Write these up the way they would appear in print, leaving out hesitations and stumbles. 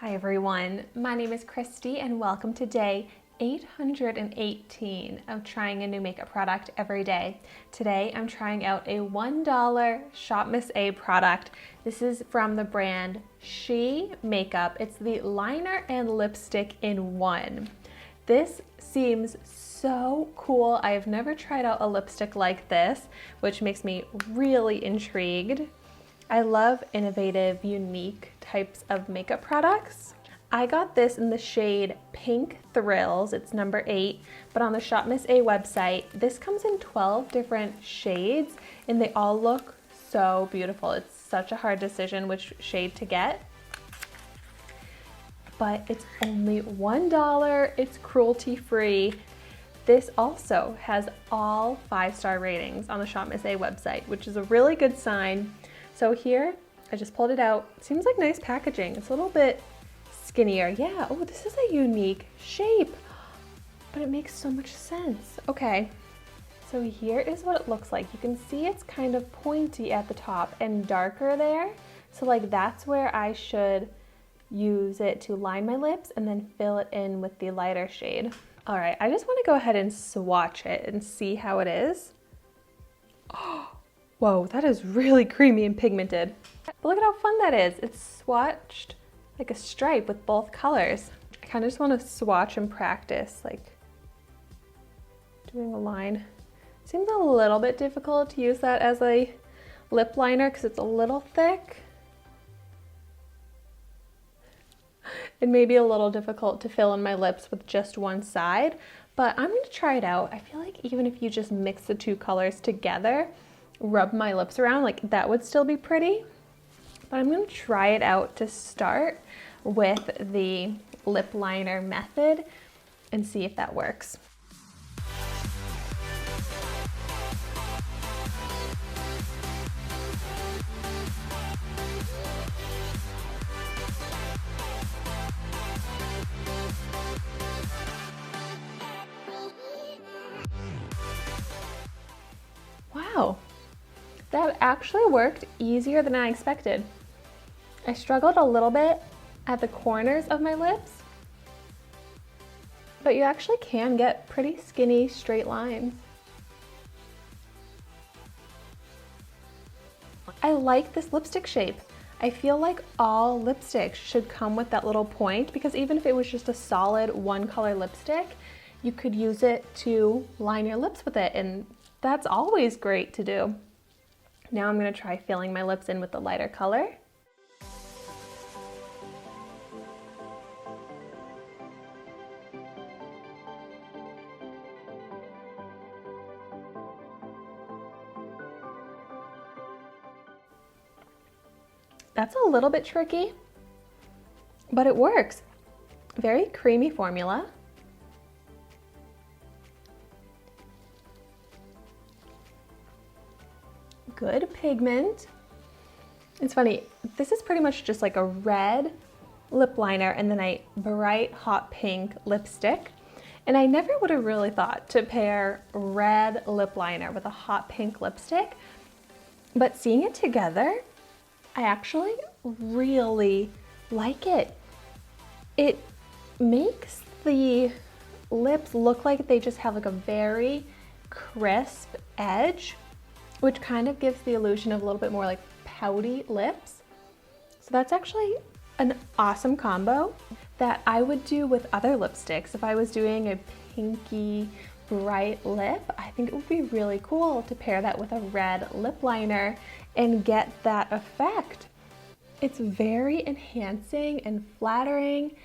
Hi everyone, my name is Christy and welcome to day 818 of trying a new makeup product every day. Today I'm trying out a $1 ShopMissA product. This is from the brand S.he makeup. It's the liner and lipstick in one. This seems so cool. I have never tried out a lipstick like this, which makes me really intrigued. I love innovative, unique types of makeup products. I got this in the shade Pink Thrills, it's number 8, but on the ShopMissA website, this comes in 12 different shades and they all look so beautiful. It's such a hard decision which shade to get, but it's only $1, it's cruelty-free. This also has all 5-star ratings on the ShopMissA website, which is a really good sign. So here, I just pulled it out. Seems like nice packaging. It's a little bit skinnier. Yeah, oh, this is a unique shape, but it makes so much sense. Okay, so here is what it looks like. You can see it's kind of pointy at the top and darker there. So like that's where I should use it to line my lips and then fill it in with the lighter shade. All right, I just wanna go ahead and swatch it and see how it is. Oh. Whoa, that is really creamy and pigmented. But look at how fun that is. It's swatched like a stripe with both colors. I kind of just want to swatch and practice, like doing a line. Seems a little bit difficult to use that as a lip liner because it's a little thick. It may be a little difficult to fill in my lips with just one side, but I'm going to try it out. I feel like even if you just mix the two colors together, rub my lips around, like that would still be pretty. But I'm going to try it out to start with the lip liner method and see if that works. Wow. That actually worked easier than I expected. I struggled a little bit at the corners of my lips, but you actually can get pretty skinny straight lines. I like this lipstick shape. I feel like all lipsticks should come with that little point because even if it was just a solid one color lipstick, you could use it to line your lips with it, and that's always great to do. Now I'm going to try filling my lips in with the lighter color. That's a little bit tricky, but it works. Very creamy formula. Good pigment. It's funny, this is pretty much just like a red lip liner and then a bright hot pink lipstick. And I never would have really thought to pair red lip liner with a hot pink lipstick, but seeing it together, I actually really like it. It makes the lips look like they just have like a very crisp edge, which kind of gives the illusion of a little bit more like pouty lips. So that's actually an awesome combo that I would do with other lipsticks. If I was doing a pinky bright lip, I think it would be really cool to pair that with a red lip liner and get that effect. It's very enhancing and flattering,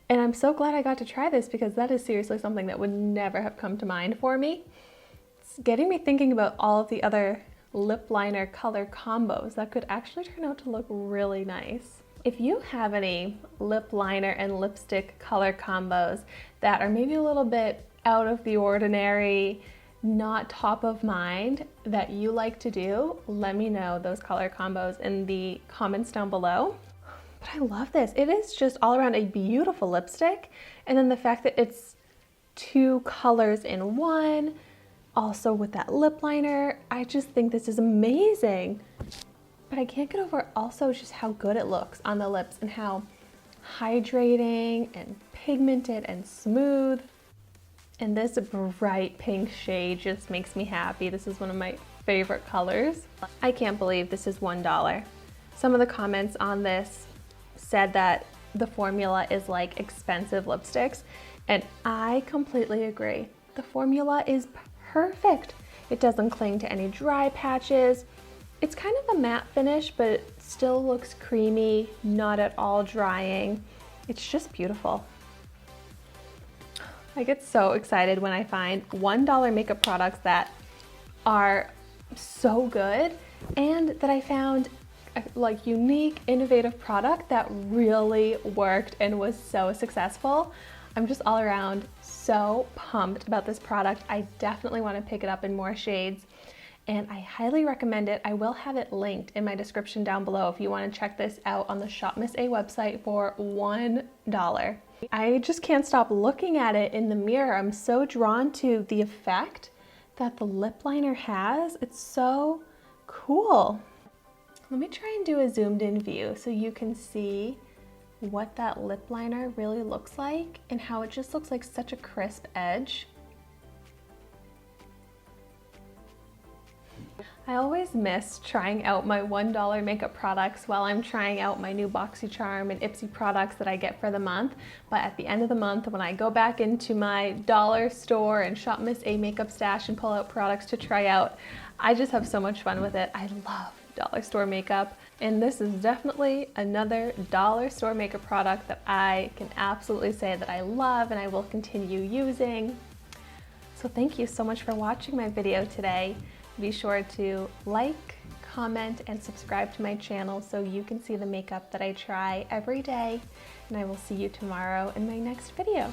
and I'm so glad I got to try this because that is seriously something that would never have come to mind for me. It's getting me thinking about all of the other lip liner color combos that could actually turn out to look really nice. If you have any lip liner and lipstick color combos that are maybe a little bit out of the ordinary, not top of mind, that you like to do, let me know those color combos in the comments down below. But I love this. It is just all around a beautiful lipstick. And then the fact that it's 2 colors in one, also with that lip liner, I just think this is amazing. But I can't get over also just how good it looks on the lips and how hydrating and pigmented and smooth. And this bright pink shade just makes me happy. This is one of my favorite colors. I can't believe this is $1. Some of the comments on this said that the formula is like expensive lipsticks, and I completely agree. The formula is perfect. It doesn't cling to any dry patches. It's kind of a matte finish, but it still looks creamy, not at all drying. It's just beautiful. I get so excited when I find $1 makeup products that are so good and that I found a like unique, innovative product that really worked and was so successful. I'm just all around so pumped about this product. I definitely want to pick it up in more shades, and I highly recommend it. I will have it linked in my description down below if you want to check this out on the ShopMissA website for $1. I just can't stop looking at it in the mirror. I'm so drawn to the effect that the lip liner has. It's so cool. Let me try and do a zoomed in view so you can see what that lip liner really looks like and how it just looks like such a crisp edge. I always miss trying out my $1 makeup products while I'm trying out my new BoxyCharm and Ipsy products that I get for the month. But at the end of the month, when I go back into my dollar store and ShopMissA makeup stash and pull out products to try out, I just have so much fun with it. I love dollar store makeup, and this is definitely another dollar store makeup product that I can absolutely say that I love and I will continue using. So thank you so much for watching my video today. Be sure to like, comment, and subscribe to my channel so you can see the makeup that I try every day, and I will see you tomorrow in my next video.